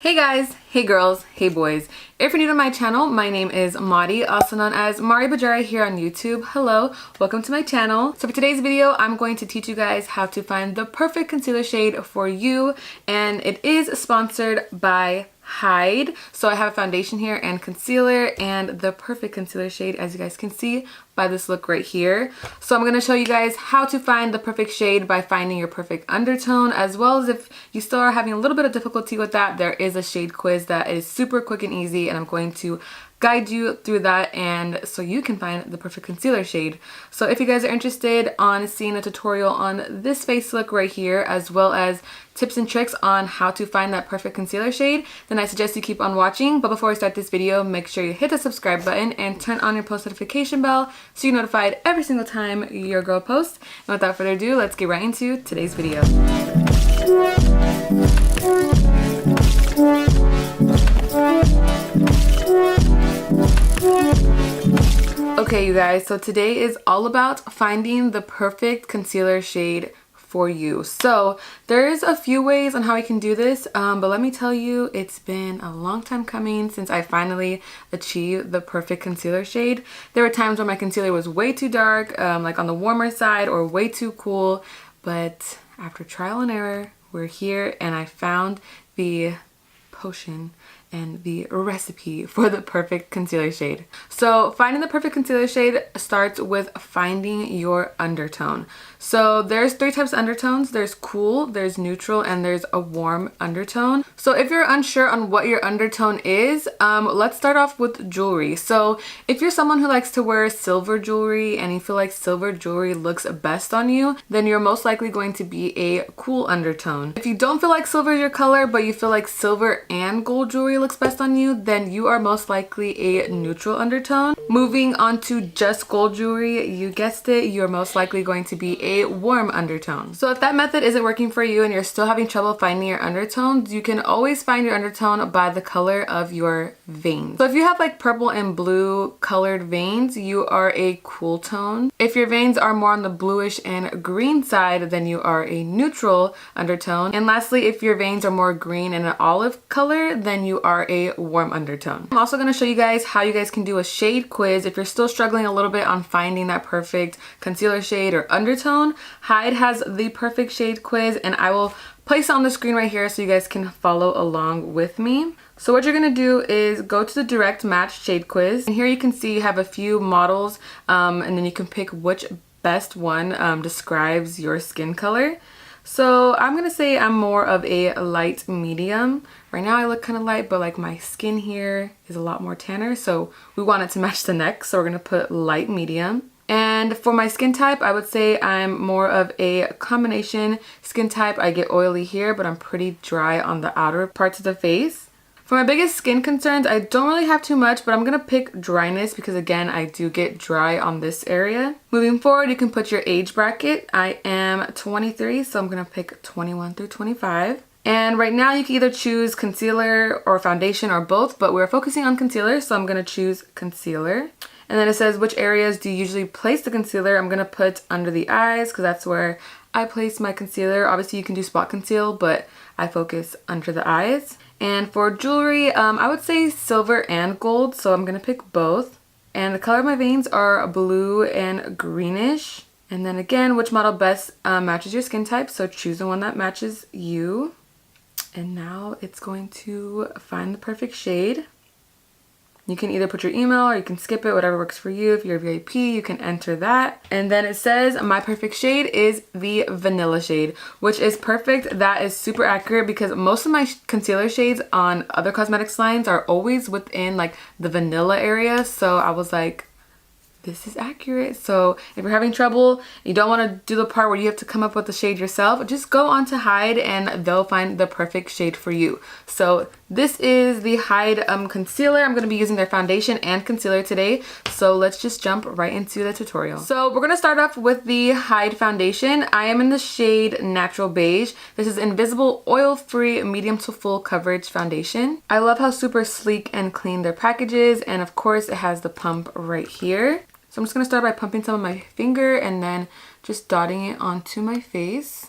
Hey guys, hey girls, hey boys. If you're new to my channel, my name is Madi, also known as Mari Bajari here on YouTube. Hello, welcome to my channel. So for today's video, I'm going to teach you guys how to find the perfect concealer shade for you, and it is sponsored by Hide. So I have a foundation here and concealer and the perfect concealer shade, as you guys can see by this look right here. So I'm going to show you guys how to find the perfect shade by finding your perfect undertone, as well as if you still are having a little bit of difficulty with that, there is a shade quiz that is super quick and easy, and I'm going to guide you through that and so you can find the perfect concealer shade. So if you guys are interested on seeing a tutorial on this face look right here, as well as tips and tricks on how to find that perfect concealer shade, then I suggest you keep on watching. But before I start this video, make sure you hit the subscribe button and turn on your post notification bell so you're notified every single time your girl posts. And without further ado, let's get right into today's video. Okay, you guys, so today is all about finding the perfect concealer shade for you. So there's a few ways on how I can do this, but let me tell you, it's been a long time coming since I finally achieved the perfect concealer shade. There were times when my concealer was way too dark, like on the warmer side, or way too cool, but after trial and error, we're here and I found the potion and the recipe for the perfect concealer shade. So finding the perfect concealer shade starts with finding your undertone. So there's three types of undertones. There's cool, there's neutral, and there's a warm undertone. So if you're unsure on what your undertone is, let's start off with jewelry. So if you're someone who likes to wear silver jewelry and you feel like silver jewelry looks best on you, then you're most likely going to be a cool undertone. If you don't feel like silver is your color, but you feel like silver and gold jewelry looks best on you, then you are most likely a neutral undertone. Moving on to just gold jewelry, you guessed it, you're most likely going to be a warm undertone. So if that method isn't working for you and you're still having trouble finding your undertones, you can always find your undertone by the color of your veins. So if you have like purple and blue colored veins, you are a cool tone. If your veins are more on the bluish and green side, then you are a neutral undertone. And lastly, if your veins are more green and an olive color, then you are a warm undertone. I'm also going to show you guys how you guys can do a shade quiz if you're still struggling a little bit on finding that perfect concealer shade or undertone. Hide has the perfect shade quiz, and I will place it on the screen right here so you guys can follow along with me. So what you're going to do is go to the direct match shade quiz, and here you can see you have a few models, and then you can pick which best one describes your skin color. So I'm going to say I'm more of a light medium. Right now I look kind of light, but like my skin here is a lot more tanner, so we want it to match the neck, so we're going to put light medium. And for my skin type, I would say I'm more of a combination skin type. I get oily here, but I'm pretty dry on the outer parts of the face. For my biggest skin concerns, I don't really have too much, but I'm going to pick dryness because again, I do get dry on this area. Moving forward, you can put your age bracket. I am 23, so I'm going to pick 21 through 25. And right now you can either choose concealer or foundation or both, but we're focusing on concealer, so I'm going to choose concealer. And then it says, which areas do you usually place the concealer? I'm going to put under the eyes because that's where I place my concealer. Obviously you can do spot conceal, but I focus under the eyes. And for jewelry, I would say silver and gold, so I'm going to pick both. And the color of my veins are blue and greenish. And then again, which model best matches your skin type, so choose the one that matches you. And now it's going to find the perfect shade. You can either put your email or you can skip it, whatever works for you. If you're a VIP, you can enter that. And then it says my perfect shade is the vanilla shade, which is perfect. That is super accurate because most of my concealer shades on other cosmetics lines are always within like the vanilla area. So I was like, this is accurate. So if you're having trouble, you don't want to do the part where you have to come up with the shade yourself, just go on to Hide and they'll find the perfect shade for you. So this is the Hide concealer. I'm going to be using their foundation and concealer today. So let's just jump right into the tutorial. So we're going to start off with the Hide foundation. I am in the shade Natural Beige. This is Invisible Oil-Free Medium to Full Coverage Foundation. I love how super sleek and clean their package is, and of course it has the pump right here. So I'm just going to start by pumping some on my finger and then just dotting it onto my face.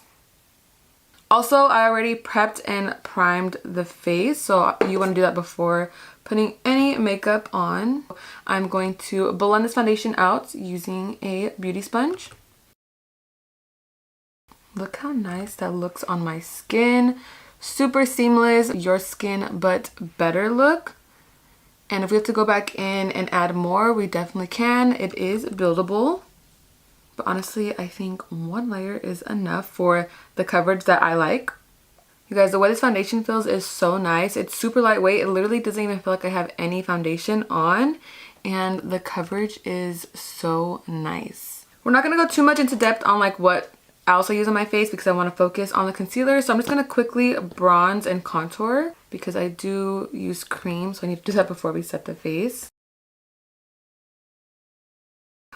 Also, I already prepped and primed the face, so you want to do that before putting any makeup on. I'm going to blend this foundation out using a beauty sponge. Look how nice that looks on my skin. Super seamless, your skin but better look. And if we have to go back in and add more, we definitely can. It is buildable. But honestly, I think one layer is enough for the coverage that I like. You guys, the way this foundation feels is so nice. It's super lightweight. It literally doesn't even feel like I have any foundation on. And the coverage is so nice. We're not going to go too much into depth on like what else I use on my face because I want to focus on the concealer. So I'm just going to quickly bronze and contour because I do use cream. So I need to do that before we set the face.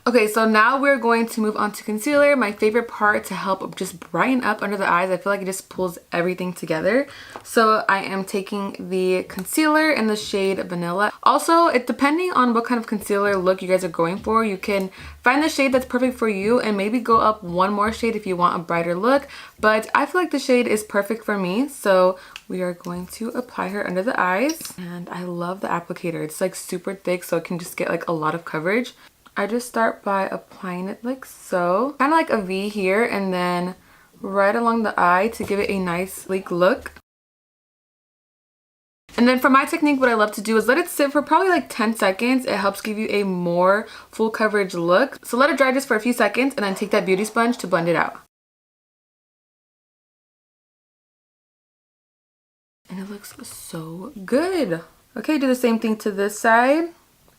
Okay, so now we're going to move on to concealer, my favorite part to help just brighten up under the eyes. I feel like it just pulls everything together. So I am taking the concealer in the shade Vanilla. Also, depending on what kind of concealer look you guys are going for, you can find the shade that's perfect for you and maybe go up one more shade if you want a brighter look. But I feel like the shade is perfect for me. So we are going to apply her under the eyes. And I love the applicator. It's like super thick so it can just get like a lot of coverage. I just start by applying it like so, kind of like a V here, and then right along the eye to give it a nice sleek look. And then for my technique, what I love to do is let it sit for probably like 10 seconds. It helps give you a more full coverage look. So let it dry just for a few seconds and then take that beauty sponge to blend it out. And it looks so good. Okay, do the same thing to this side.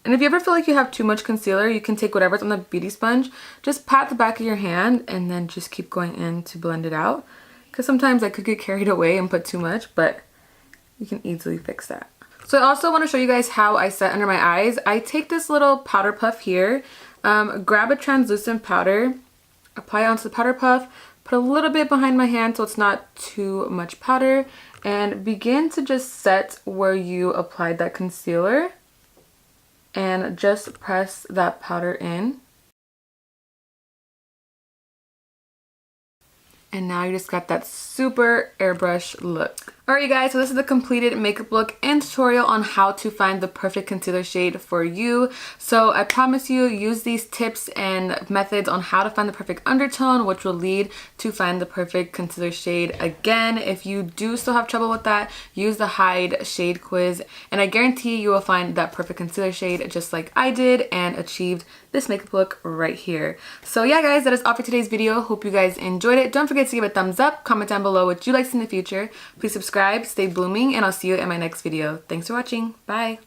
And if you ever feel like you have too much concealer, you can take whatever's on the beauty sponge, just pat the back of your hand and then just keep going in to blend it out. Because sometimes I could get carried away and put too much, but you can easily fix that. So I also want to show you guys how I set under my eyes. I take this little powder puff here, grab a translucent powder, apply it onto the powder puff, put a little bit behind my hand so it's not too much powder, and begin to just set where you applied that concealer. And just press that powder in. And now you just got that super airbrush look. Alright you guys, so this is the completed makeup look and tutorial on how to find the perfect concealer shade for you. So I promise you, use these tips and methods on how to find the perfect undertone, which will lead to find the perfect concealer shade. Again, if you do still have trouble with that, use the Hide Shade Quiz, and I guarantee you will find that perfect concealer shade just like I did and achieved this makeup look right here. So yeah guys, that is all for today's video. Hope you guys enjoyed it. Don't forget to give it a thumbs up, comment down below what you like in the future. Please subscribe, stay blooming, and I'll see you in my next video. Thanks for watching. Bye.